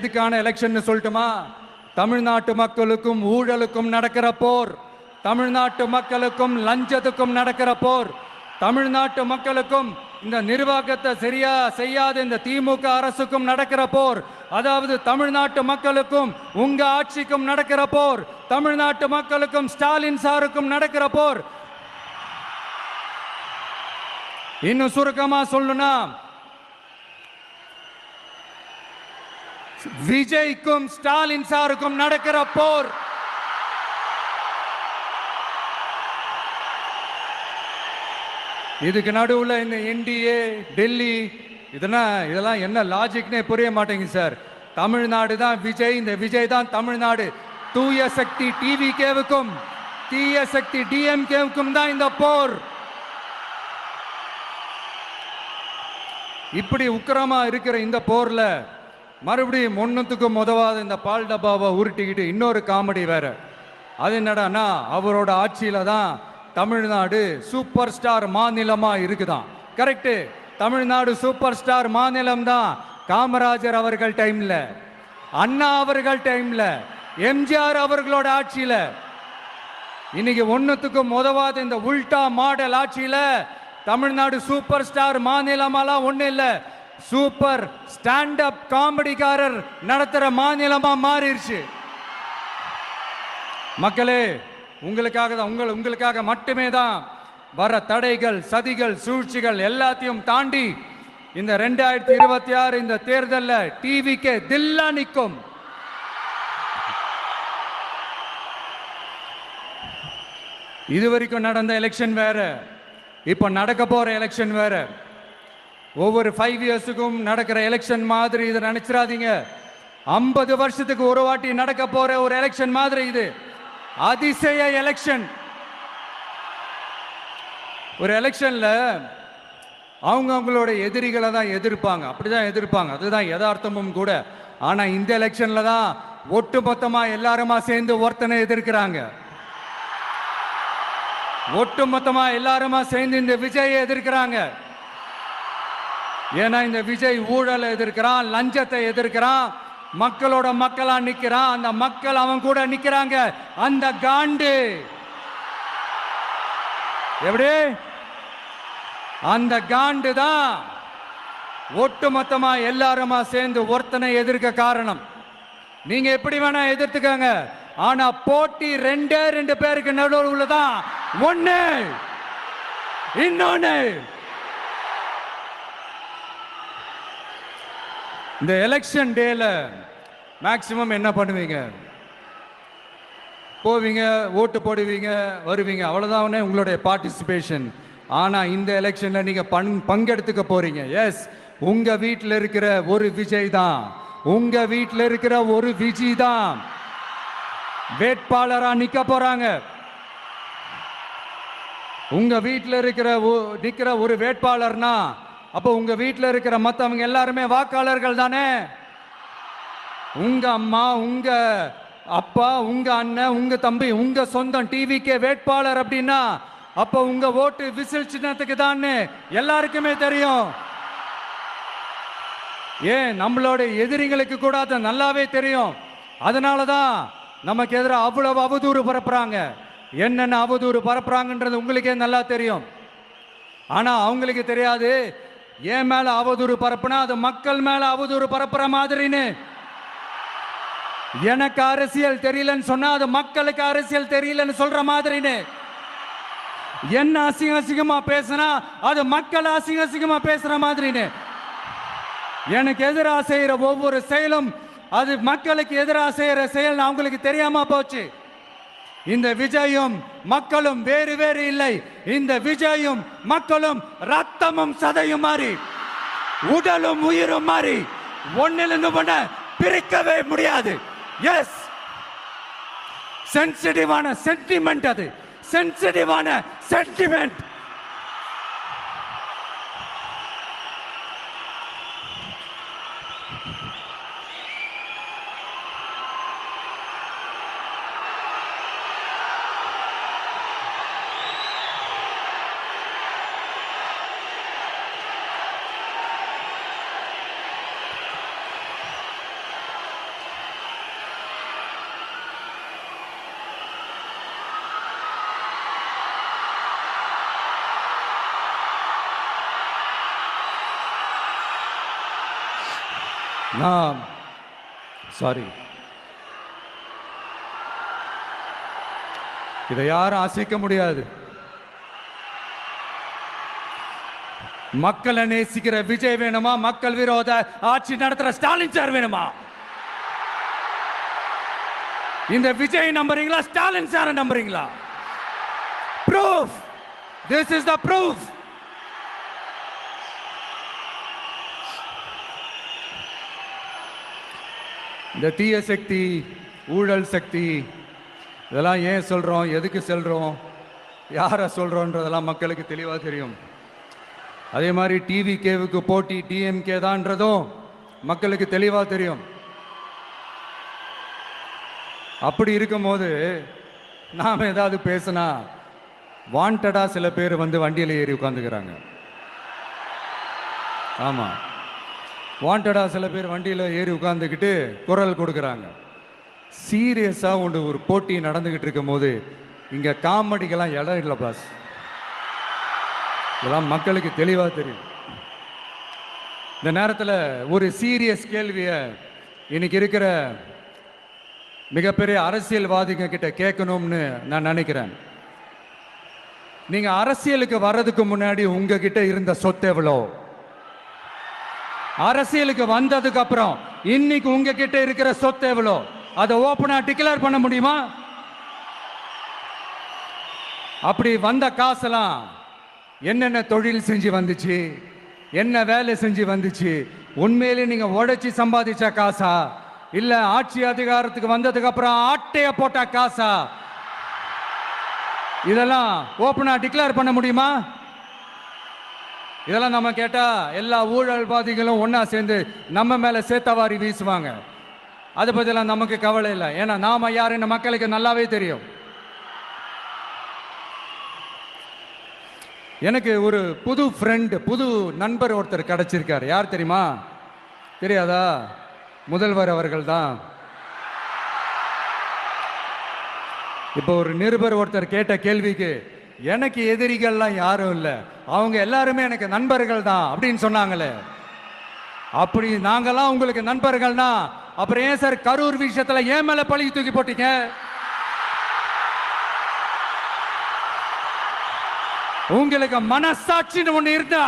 எதுக்கான election சொல்லட்டுமா? தமிழ்நாட்டு மக்களுக்கும் ஊழலுக்கும் நடக்கிற போர், தமிழ்நாட்டு மக்களுக்கும் லஞ்சத்துக்கும் நடக்கிற போர், தமிழ்நாட்டு மக்களுக்கும் இந்த நிர்வாகத்தை சரியா செய்யாத இந்த திமுக அரசுக்கும் நடக்கிற போர், அதாவது தமிழ்நாட்டு மக்களுக்கும் உங்க ஆட்சிக்கும் நடக்கிற போர், தமிழ்நாட்டு மக்களுக்கும் ஸ்டாலின் சாருக்கும் நடக்கிற போர். இன்னும் சுருக்கமா சொல்லணும்னா, விஜய்க்கும் ஸ்டாலின் சாருக்கும் நடக்கிற போர். இதுக்கு நடுவுல இந்த என்டிஏ, டெல்லி, இதெல்லாம் என்ன லாஜிக்னே புரிய மாட்டேங்குது சார். தமிழ்நாடு தான் விஜய், இந்த விஜய் தான் தமிழ்நாடு. தூய சக்தி டிவிகேவுக்கும் தீய சக்தி டிஎம்கேவுக்கும் தான் இந்த போர். இப்படி உக்கிரமா இருக்கிற இந்த போர்ல மறுபடியும் ஒன்னுத்துக்கும் உதவாத இந்த பால் டப்பாவை உருட்டிக்கிட்டு இன்னொரு காமெடி வேற. அது என்னடான்னா, அவரோட ஆட்சியில தான் தமிழ்நாடு சூப்பர் ஸ்டார் மாநிலமா இருக்குதான். கரெக்ட், தமிழ்நாடு சூப்பர் ஸ்டார் மாநிலம் தான். காமராஜர் அவர்கள் டைம்ல, அண்ணா அவர்கள் டைம்ல, எம்ஜிஆர் அவர்களோட ஆட்சியில. இன்னைக்கு ஒன்னுத்துக்கும் உதவாத இந்த உல்டா மாடல் ஆட்சியில தமிழ்நாடு சூப்பர் ஸ்டார் மாநிலமாலாம் ஒண்ணு இல்ல, சூப்பர் ஸ்டாண்ட் அப் காமெடிக்காரர் நடத்துற மாநிலமா மாறிடுச்சு. மக்களே, உங்களுக்காக தான், உங்களுக்காக மட்டுமே தான் வர தடைகள், சதிகள், சூழ்ச்சிகள் எல்லாத்தையும் தாண்டி இந்த 2026 இந்த தேர்தலில் டிவிக்கு தில்லா நிற்கும். இதுவரைக்கும் நடந்த எலெக்ஷன் வேற, இப்ப நடக்க போற எலெக்ஷன் வேற. ஒவ்வொரு 5 இயர்ஸுக்கும் நடக்கிற எலெக்ஷன் மாதிரி இதை நினைச்சிடாதீங்க. 50 வருஷத்துக்கு ஒரு வாட்டி நடக்க போற ஒரு எலெக்ஷன் மாதிரி இது. அதிசய எலெக்ஷன். ஒரு எலெக்ஷன்ல அவங்களோட எதிரிகளை தான் எதிர்ப்பாங்க, அப்படிதான் எதிர்ப்பாங்க, அதுதான் யதார்த்தமும் கூட. ஆனா இந்த எலெக்ஷன்ல தான் ஒட்டுமொத்தமா எல்லாருமா சேர்ந்து ஒருத்தனை எதிர்க்கிறாங்க. ஒட்டுமொத்தமா எல்லாருமா சேர்ந்து இந்த விஜயை எதிர்க்கிறாங்க. ஏன்னா இந்த விஜய் ஊழலை எதிர்க்கிறான், லஞ்சத்தை எதிர்க்கிறான், மக்களோட மக்களா நிக்கிறான். அந்த மக்கள் அவன் கூட நிக்கிறாங்க. அந்த காண்டு எப்படி? அந்த காண்டு தான் ஒட்டுமொத்தமா எல்லாருமா சேர்ந்து ஒருத்தனை எதிர்க்க காரணம். நீங்க எப்படி வேணா எதிர்த்துக்கங்க, ஆனா போட்டி 2 பேருக்கு நடுவுல தான். ஒண்ணு இன்னொன்னு. இந்த எலெக்ஷன் டேல மேக்சிமம் என்ன பண்ணுவீங்க? போவீங்க, ஓட்டு போடுவீங்க, வருவீங்க, அவ்வளவுதான் உங்களுடைய பார்ட்டிசிபேஷன். ஆனா இந்த எலெக்ஷன்ல நீங்க பங்கெடுத்துக்க போறீங்க. எஸ், உங்க வீட்டில் இருக்கிற ஒரு விஜய் தான், உங்க வீட்டில் இருக்கிற ஒரு விஜய் தான் வேட்பாளரா நிக்க போறாங்க. உங்க வீட்டில் நிக்கிற ஒரு வேட்பாளர்னா அப்போ உங்க வீட்டில் இருக்கிற மற்றவங்க எல்லாருமே வாக்காளர்கள் தானே. உங்க அம்மா, உங்க அப்பா, உங்க அண்ணன், உங்க தம்பி, உங்க சொந்தம் டிவிக்கே வேட்பாளர் அப்படின்னா அப்போ உங்க ஓட்டு விசில் சின்னத்துக்கு தான் எல்லாருக்குமே தெரியும். ஏன், நம்மளோட எதிரிகளுக்கு கூட அது நல்லாவே தெரியும். அதனாலதான் நமக்கு எதிராக அவ்வளவு அவதூறு பரப்புறாங்க. என்னென்ன அவதூறு பரப்புறாங்கன்றது உங்களுக்கே நல்லா தெரியும். ஆனா அவங்களுக்கு தெரியாது, ஏன் மேல அவதூறு பரப்புனா அது மக்கள் மேல அவதூறு பரப்புற மாதிரின்னு. எனக்கு அரசியல் தெரியலன்னு சொன்னா அது மக்களுக்கு அரசியல் தெரியலன்னு சொல்ற மாதிரின்னு. என்ன அசிங்கமா பேசினா அது மக்கள் அசிங்கமா பேசுற மாதிரின்னு. எனக்கு எதிராக செய்யற ஒவ்வொரு செயலும் அது மக்களுக்கு எதிராக செய்யற செயல் அவங்களுக்கு தெரியாம போச்சு. இந்த விஜயும் மக்களும் வேறு வேறு இல்லை. இந்த விஜயும் மக்களும் ரத்தமும் சதையும் மாறி, உடலும் உயிரும் மாறி, ஒன்னிலிருந்து ஒண்ண பிரிக்கவே முடியாது. எஸ், சென்சிட்டிவான சென்டிமெண்ட், அது சென்சிட்டிவான சென்டிமெண்ட். நான் சாரி, இதை யாரும் அசைக்க முடியாது. மக்களை நேசிக்கிற விஜய் வேணுமா, மக்கள் விரோத ஆட்சி நடத்துற ஸ்டாலின் சார் வேணுமா? இந்த விஜய் நம்புறீங்களா, ஸ்டாலின் சார் நம்புறீங்களா? proof, this is the proof. இந்த தீய சக்தி, ஊழல் சக்தி, இதெல்லாம் ஏன் சொல்றோம், எதுக்கு சொல்றோம், யாரை சொல்றோன்றதெல்லாம் மக்களுக்கு தெளிவாக தெரியும். அதே மாதிரி டிவிகேவுக்கு போட்டி டிஎம்கே தான்றதும் மக்களுக்கு தெளிவாக தெரியும். அப்படி இருக்கும்போது நாம் ஏதாவது பேசினா வாண்டடா சில பேர் வந்து வண்டியில் ஏறி உட்காந்துக்கிறாங்க. ஆமாம், வாண்டடா சில பேர் வண்டியில் ஏறி உட்காந்துக்கிட்டு குரல் கொடுக்குறாங்க. சீரியஸாக ஒரு போட்டி நடந்துக்கிட்டு இருக்கும் போது இங்கே காமெடிக்கெல்லாம் இடம் இல்லை பாஸ். இதெல்லாம் மக்களுக்கு தெளிவாக தெரியும். இந்த நேரத்தில் ஒரு சீரியஸ் கேள்வியை இன்னைக்கு இருக்கிற மிகப்பெரிய அரசியல்வாதிங்க கிட்ட கேட்கணும்னு நான் நினைக்கிறேன். நீங்க அரசியலுக்கு வர்றதுக்கு முன்னாடி உங்ககிட்ட இருந்த சொத்து எவ்வளோ? அரசியலுக்கு வந்ததுக்கு அப்புறம் இன்னைக்கு உங்ககிட்ட இருக்கிற சொத்து எவ்வளோ? அதை ஓப்பனா டிக்ளேர் பண்ண முடியுமா? அப்படி வந்த காசெல்லாம் என்னென்ன தொழில் செஞ்சு வந்துச்சு, என்ன வேலை செஞ்சு வந்துச்சு, உண்மையிலே நீங்க உழைச்சி சம்பாதிச்ச காசா, இல்ல ஆட்சி அதிகாரத்துக்கு வந்ததுக்கு அப்புறம் ஆட்டைய போட்ட காசா? இதெல்லாம் ஓப்பனா டிக்ளேர் பண்ண முடியுமா? இதெல்லாம் நம்ம கேட்டா எல்லா ஊழல்வாதிகளும் ஒன்னா சேர்ந்து நம்ம மேல சேத்தவாரி வீசுவாங்க. அதை பத்திலாம் நமக்கு கவலை இல்லை. ஏன்னா நாம யாருன்னு மக்களுக்கு நல்லாவே தெரியும். எனக்கு ஒரு புது ஃப்ரெண்ட், புது நண்பர் ஒருத்தர் கிடைச்சிருக்காரு. யார் தெரியுமா? தெரியாதா? முதல்வர் அவர்கள் தான். இப்போ ஒரு நிருபர் ஒருத்தர் கேட்ட கேள்விக்கு எனக்கு எதிரிகள்லாம் யாரும் இல்லை, அவங்க எல்லாருமே எனக்கு நண்பர்கள் தான் அப்படின்னு சொன்னாங்களே. அப்படி நாங்கெல்லாம் உங்களுக்கு நண்பர்கள்னா அப்புறம் ஏன் சார் கரூர் விஷயத்துல ஏன் மேல பழி தூக்கி போட்டீங்க? உங்களுக்கு மனசாட்சின்னு ஒண்ணு இருந்தா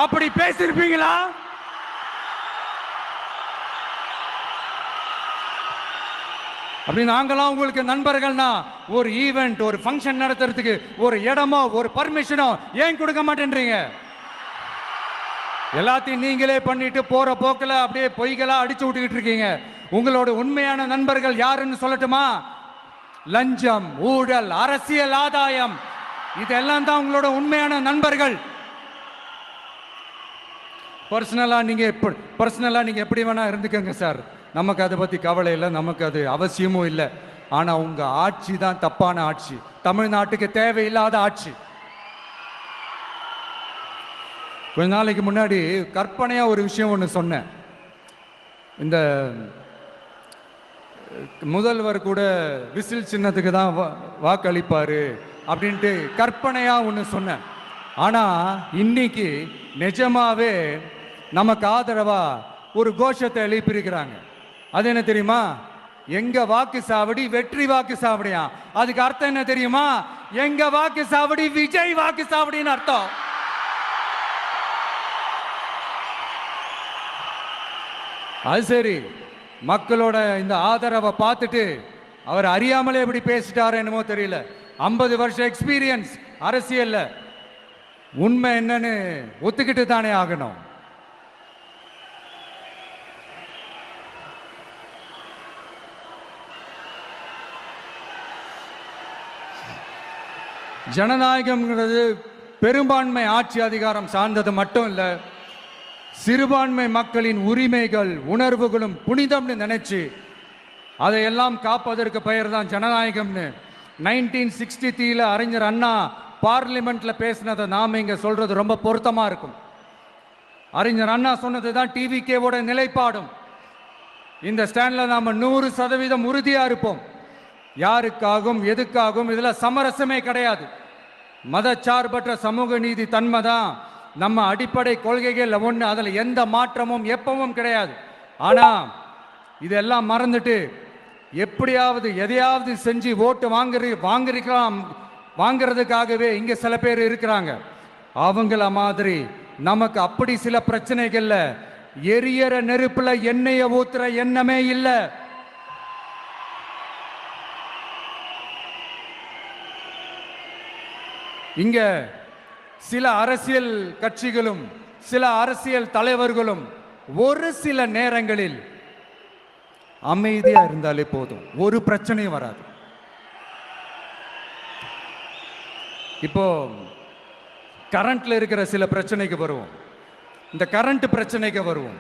அப்படி பேசிருப்பீங்களா? அப்படி நாங்களாம் உங்களுக்கு நண்பர்கள்னா ஒரு ஈவெண்ட், ஒரு ஃபங்க்ஷன் நடத்துறதுக்கு ஒரு இடமோ ஒரு பர்மிஷனோ ஏன் கொடுக்க மாட்டேன்றீங்க? எல்லாத்தையும் நீங்களே பண்ணிட்டு போற போக்கில் அப்படியே பொய்களா அடிச்சு விட்டுக்கிட்டு இருக்கீங்க. உங்களோட உண்மையான நண்பர்கள் யாருன்னு சொல்லட்டுமா? லஞ்சம், ஊழல், அரசியல் ஆதாயம், இதெல்லாம் தான் உங்களோட உண்மையான நண்பர்கள். பர்சனலா நீங்க எப்படி வேணா இருந்துக்கங்க சார், நமக்கு அதை பத்தி கவலை இல்லை, நமக்கு அது அவசியமும் இல்லை. ஆனா உங்க ஆட்சி தான் தப்பான ஆட்சி, தமிழ்நாட்டுக்கு தேவையில்லாத ஆட்சி. கொஞ்ச நாளைக்கு முன்னாடி கற்பனையா ஒரு விஷயம் ஒன்று சொன்னேன். இந்த முதல்வர் கூட விசில் சின்னத்துக்கு தான் வாக்களிப்பாரு அப்படின்ட்டு கற்பனையா ஒன்று சொன்னேன். ஆனா இன்னைக்கு நிஜமாவே நமக்கு ஆதரவா ஒரு கோஷத்தை எழுப்பியிருக்கிறாங்க. அது என்ன தெரியுமா? எங்க வாக்கு சாவடி வெற்றி வாக்கு சாவடியா. அதுக்கு அர்த்தம் என்ன தெரியுமா? எங்க வாக்கு சாவடி விஜய் வாக்கு சாவடின்னு அர்த்தம். அது சரி, மக்களோட இந்த ஆதரவை பார்த்துட்டு அவர் அறியாமலே எப்படி பேசிட்டாரு என்னமோ தெரியல. 50 வருஷம் எக்ஸ்பீரியன்ஸ் அரசியல்ல, உண்மை என்னன்னு ஒத்துக்கிட்டு தானே ஆகணும். ஜனநாயகம்ங்கிறது பெரும்பான்மை ஆட்சி அதிகாரம் சார்ந்தது மட்டும் இல்லை, சிறுபான்மை மக்களின் உரிமைகள் உணர்வுகளும் புனிதம்னு நினைச்சு அதையெல்லாம் காப்பதற்கு பெயர் தான் ஜனநாயகம்னு 1963 அறிஞர் அண்ணா பார்லிமெண்ட்ல பேசினதை நாம இங்க சொல்றது ரொம்ப பொருத்தமா இருக்கும். அறிஞர் அண்ணா சொன்னது தான் டிவிகேவோட நிலைப்பாடும். இந்த ஸ்டாண்ட்ல நாம 100% உறுதியா இருப்போம். யாருக்காகவும் எதுக்காகவும் இதுல சமரசமே கிடையாது. மதச்சார்பற்ற சமூக நீதி தன்மை தான் நம்ம அடிப்படை கொள்கைகள் ஒன்று. அதில் எந்த மாற்றமும் எப்பவும் கிடையாது. ஆனா இதெல்லாம் மறந்துட்டு எப்படியாவது எதையாவது செஞ்சு ஓட்டு வாங்குறதுக்காகவே இங்க சில பேர் இருக்கிறாங்க. அவங்கள மாதிரி நமக்கு அப்படி சில பிரச்சனைகள்ல எரியற நெருப்புல எண்ணெய ஊத்துற எண்ணமே இல்ல. இங்க சில அரசியல் கட்சிகளும் சில அரசியல் தலைவர்களும் ஒரு சில நேரங்களில் அமைதியா இருந்தாலே போதும், ஒரு பிரச்சனையும் வராது. இப்போ கரண்ட்ல இருக்கிற சில பிரச்சனைக்கு வருவோம். இந்த கரண்ட் பிரச்சனைக்கு வருவோம்.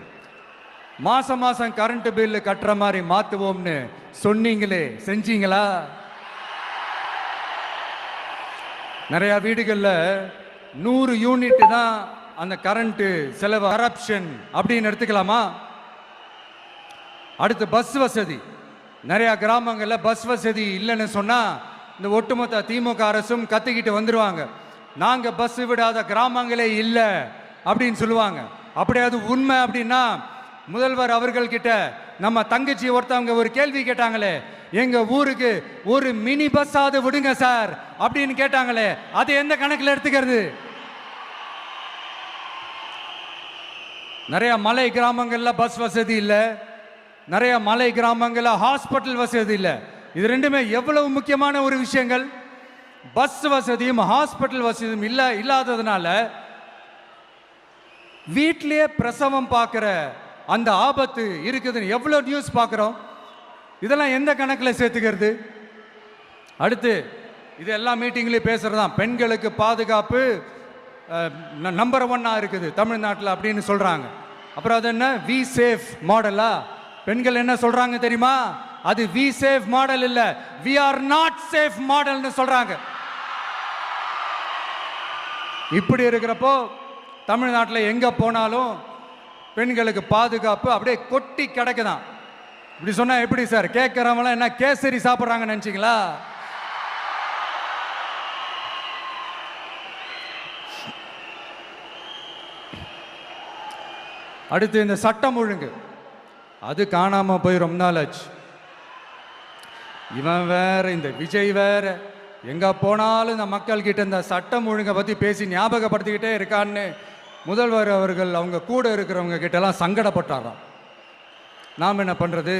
மாசம் மாசம் கரண்ட் பில் கட்டுற மாதிரி மாத்துவோம்னு சொன்னீங்களே, செஞ்சீங்களா? நிறைய வீடுகள்ல 100 யூனிட் தான் அந்த கரண்ட் செலவு. கரப்ஷன் அப்படின்னு எடுத்துக்கலாமா? அடுத்து பஸ் வசதி. நிறைய கிராமங்கள்ல பஸ் வசதி இல்லைன்னு சொன்னா இந்த ஒட்டுமொத்த திமுக அரசும் கத்திக்கிட்டு வந்துருவாங்க. நாங்க பஸ் விடாத கிராமங்களே இல்லை அப்படின்னு சொல்லுவாங்க. அப்படியாவது உண்மை அப்படின்னா முதல்வர் அவர்கள் கிட்ட நம்ம தங்கச்சி ஒருத்தவங்க ஒரு கேள்வி கேட்டாங்களே, எங்க ஊருக்கு ஒரு மினி பஸ் ஆவது விடுங்க சார் அப்படின்னு கேட்டாங்களே, அது எந்த கணக்கில் எடுத்துக்கிறது? நிறைய மலை கிராமங்கள்ல பஸ் வசதி இல்லை, நிறைய மலை கிராமங்கள்ல ஹாஸ்பிட்டல் வசதி இல்லை. இது ரெண்டுமே எவ்வளவு முக்கியமான ஒரு விஷயங்கள். பஸ் வசதியும் ஹாஸ்பிட்டல் வசதியும் இல்லாததுனால வீட்டிலேயே பிரசவம் பார்க்கிற அந்த ஆபத்து இருக்குதுன்னு எவ்வளவு நியூஸ் பார்க்கிறோம். இதெல்லாம் எந்த கணக்கில் சேர்த்துக்கிறது? அடுத்து இது எல்லா மீட்டிங்லயும் பேசுறதுதான், பெண்களுக்கு பாதுகாப்பு நம்பர் 1 இருக்குது தமிழ்நாட்டில் அப்படின்னு சொல்றாங்க. அப்புறம் அது என்ன, வி சேஃப் மாடலா? பெண்கள் என்ன சொல்றாங்க தெரியுமா? அது வி சேஃப் மாடல் இல்ல, வி ஆர் நாட் சேஃப் மாடல்னு சொல்றாங்க. இப்படி இருக்கிறப்போ தமிழ்நாட்டில் எங்க போனாலும் பெண்களுக்கு பாதுகாப்பு அப்படியே கொட்டி கிடக்குதான். இப்படி சொன்னா எப்படி சார்? கேட்கிறவங்க என்ன கேசரி சாப்பிட்றாங்க நினைச்சீங்களா? அடுத்து இந்த சட்டம் ஒழுங்கு, அது காணாம போய் ரொம்ப நாள் ஆச்சு. இவன் வேற, இந்த விஜய் வேற, எங்க போனாலும் இந்த மக்கள் கிட்ட இந்த சட்டம் ஒழுங்கை பத்தி பேசி ஞாபகப்படுத்திக்கிட்டே இருக்கான்னு முதல்வர் அவர்கள் அவங்க கூட இருக்கிறவங்க கிட்ட எல்லாம் சங்கடப்பட்டாராம். நாம் என்ன பண்றது?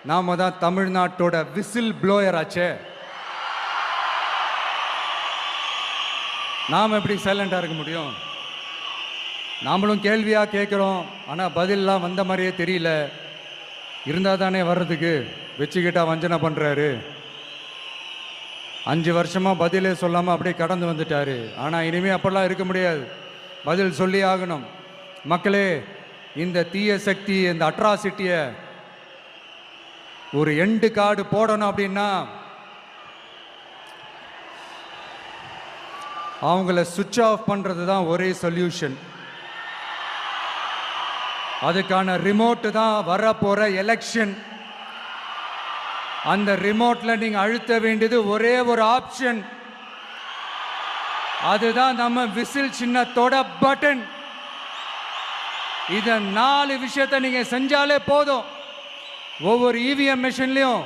நாம தான் தமிழ்நாட்டோட விசில் ப்ளோயர் ஆச்சே. நாம் எப்படி சைலண்டா இருக்க முடியும்? நாமளும் கேள்வியா கேட்கிறோம், ஆனா பதிலெல்லாம் வந்த மாதிரியே தெரியல. இருந்தா தானே வர்றதுக்கு, வச்சுக்கிட்டா வஞ்சனை பண்றாரு. 5 வருஷமா பதிலே சொல்லாம அப்படியே கடந்து வந்துட்டாரு. ஆனா இனிமே அப்படிலாம் இருக்க முடியாது, பதில் சொல்லி ஆகணும். மக்களே, இந்த தீய சக்தி, இந்த அட்ராசிட்டிய ஒரு எண்டு கார்டு போடணும் அப்படின்னா அவங்கள சுவிட்ச் ஆஃப் பண்றது தான் ஒரே சொல்யூஷன். அதுக்கான ரிமோட் தான் வரப்போற எலெக்ஷன். அந்த ரிமோட்ல நீங்க அழுத்த வேண்டியது ஒரே ஒரு ஆப்ஷன், அதுதான் நம்ம விசில் சின்னத்தோட பட்டன். இத 4 விஷயத்தை நீங்க செஞ்சாலே போதும். ஒவ்வொரு இவிஎம் மிஷின்லயும்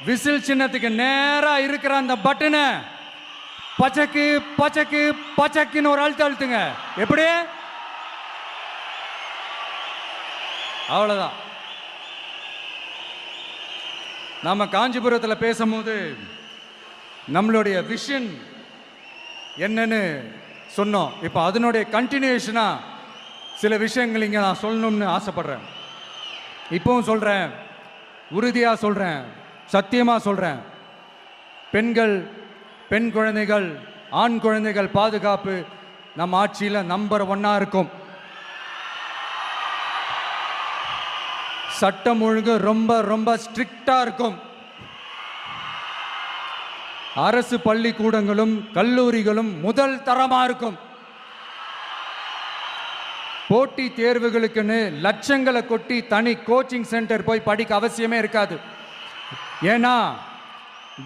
விசில் சின்னத்துக்கு நேரா இருக்கிற அந்த பட்டனை பச்சக்கு பச்சக்கு பச்சக்குன்னு ஒரு அழுத்துங்க. எப்படி? அவ்வளவுதான். நாம காஞ்சிபுரத்தில் பேசும்போது நம்மளுடைய விஷன் என்னன்னு சொன்னோம். இப்போ அதனுடைய கண்டினியூஷனா சில விஷயங்கள் இங்க நான் சொல்லணும்னு ஆசைப்படுறேன். இப்பவும் சொல்றேன், உறுதியா சொல்றேன், சத்தியமா சொல்றேன். பெண்கள், பெண் குழந்தைகள், ஆண் குழந்தைகள் பாதுகாப்பு நம்ம ஆட்சியில நம்பர் 1 இருக்கும். சட்டம் ஒழுங்கு ரொம்ப ரொம்ப ஸ்ட்ரிக்டா இருக்கும். அரசு பள்ளிக்கூடங்களும் கல்லூரிகளும் முதல் தரமா இருக்கும். போட்டி தேர்வுகளுக்குன்னு லட்சங்களை கொட்டி தனி கோச்சிங் சென்டர் போய் படிக்க அவசியமே இருக்காது. ஏன்னா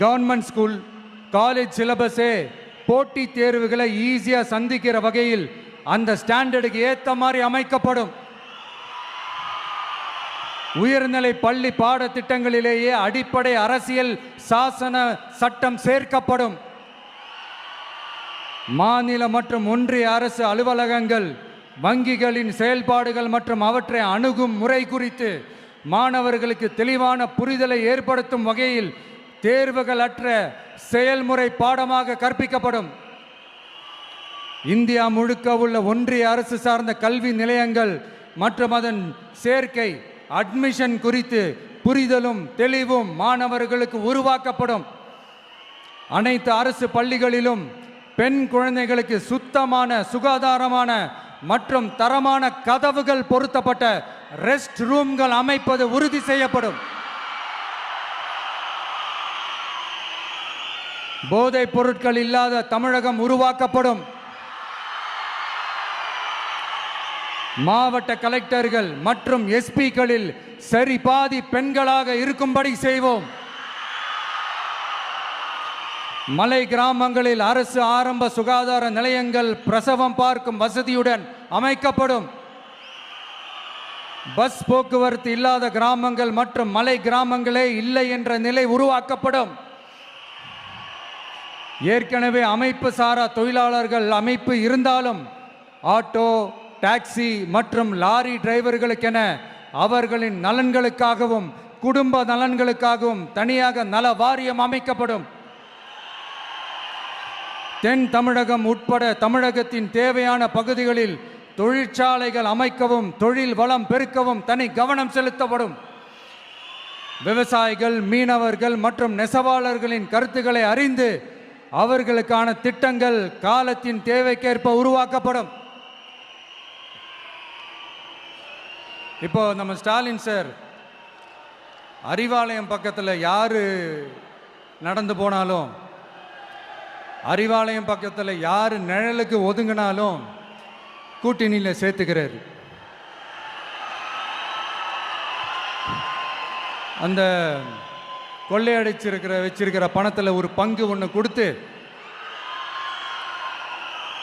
கவர்மெண்ட் ஸ்கூல், காலேஜ் சிலபஸே போட்டி தேர்வுகளை ஈஸியா சந்திக்கிற வகையில் அந்த ஸ்டாண்டர்டுக்கு ஏத்த மாதிரி அமைக்கப்படும். உயர்நிலை பள்ளி பாடத்திட்டங்களிலேயே அடிப்படை அரசியல் சாசன சட்டம் சேர்க்கப்படும். மாநில மற்றும் ஒன்றிய அரசு அலுவலகங்கள், வங்கிகளின் செயல்பாடுகள் மற்றும் அவற்றை அணுகும் முறை குறித்து மாணவர்களுக்கு தெளிவான புரிதலை ஏற்படுத்தும் வகையில் தேர்வுகள் அற்ற செயல்முறை பாடமாக கற்பிக்கப்படும். இந்தியா முழுக்க உள்ள ஒன்றிய அரசு சார்ந்த கல்வி நிலையங்கள் மற்றும் அதன் சேர்க்கை அட்மிஷன் குறித்து புரிதலும் தெளிவும் மாணவர்களுக்கு உருவாக்கப்படும். அனைத்து அரசு பள்ளிகளிலும் பெண் குழந்தைகளுக்கு சுத்தமான, சுகாதாரமான மற்றும் தரமான கதவுகள் பொருத்தப்பட்ட ரெஸ்ட் ரூம்கள் அமைப்பது உறுதி செய்யப்படும். போதைப் பொருட்கள் இல்லாத தமிழகம் உருவாக்கப்படும். மாவட்ட கலெக்டர்கள் மற்றும் எஸ்பிக்களில் சரி பாதி பெண்களாக இருக்கும்படி செய்வோம். மலை கிராமங்களில் அரசு ஆரம்ப சுகாதார நிலையங்கள் பிரசவம் பார்க்கும் வசதியுடன் அமைக்கப்படும். பஸ் போக்குவரத்து இல்லாத கிராமங்கள் மற்றும் மலை கிராமங்களே இல்லை என்ற நிலை உருவாக்கப்படும். ஏற்கனவே அமைப்பு சாரா தொழிலாளர்கள் அமைப்பு இருந்தாலும் ஆட்டோ, டாக்ஸி மற்றும் லாரி டிரைவர்களுக்கென அவர்களின் நலன்களுக்காகவும் குடும்ப நலன்களுக்காகவும் தனியாக நல வாரியம் அமைக்கப்படும். தென் தமிழகம் உட்பட தமிழகத்தின் தேவையான பகுதிகளில் தொழிற்சாலைகள் அமைக்கவும் தொழில் வளம் பெருக்கவும் தனி கவனம் செலுத்தப்படும். விவசாயிகள், மீனவர்கள் மற்றும் நெசவாளர்களின் கருத்துக்களை அறிந்து அவர்களுக்கான திட்டங்கள் காலத்தின் தேவைக்கேற்ப உருவாக்கப்படும். இப்போ நம்ம ஸ்டாலின் சார் அறிவாலயம் பக்கத்தில் யாரு நடந்து போனாலும், அறிவாலயம் பக்கத்தில் யாரு நிழலுக்கு ஒதுங்கினாலும் கூட்டணியில் சேர்த்துக்கிறார். அந்த கொள்ளையடிச்சிருக்கிற வச்சிருக்கிற பணத்தில் ஒரு பங்கு ஒன்று கொடுத்து,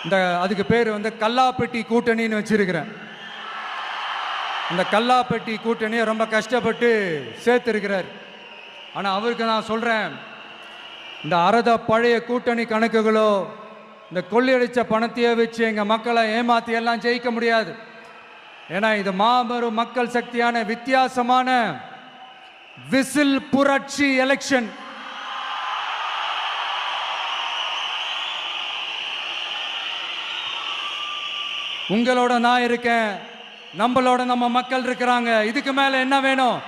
இந்த அதுக்கு பேர் கல்லாப்பெட்டி கூட்டணின்னு வச்சிருக்கிறேன். அந்த கல்லாப்பெட்டி கூட்டணியை ரொம்ப கஷ்டப்பட்டு சேர்த்திருக்கிறார். ஆனால் அவருக்கு நான் சொல்கிறேன், இந்த அறத பழைய கூட்டணி கணக்குகளோ இந்த கொள்ளையடிச்ச பணத்தையே வச்சு எங்கள் மக்களை ஏமாற்றி எல்லாம் ஜெயிக்க முடியாது. ஏன்னா இது மாபெரும் மக்கள் சக்தியான வித்தியாசமான விசில் புரட்சி எலெக்ஷன். உங்களோட நான் இருக்கேன், நம்மளோட நம்ம மக்கள் இருக்கிறாங்க. இதுக்கு மேல என்ன வேணும்?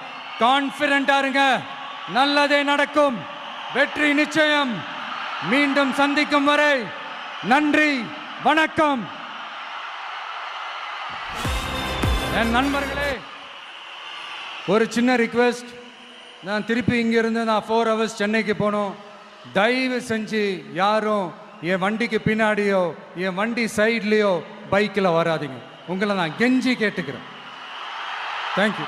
கான்பிடென்ட்டா இருங்க, நல்லதே நடக்கும், வெற்றி நிச்சயம். மீண்டும் சந்திக்கும் வரை நன்றி, வணக்கம். என் நண்பர்களே, ஒரு சின்ன ரிக்வெஸ்ட். நான் திருப்பி இங்கிருந்து 4 hours சென்னைக்கு போகணும். தயவு செஞ்சு யாரும் என் வண்டிக்கு பின்னாடியோ என் வண்டி சைட்லேயோ பைக்கில் வராதிங்க. உங்களை நான் கெஞ்சி கேட்டுக்கிறேன். தேங்க்யூ.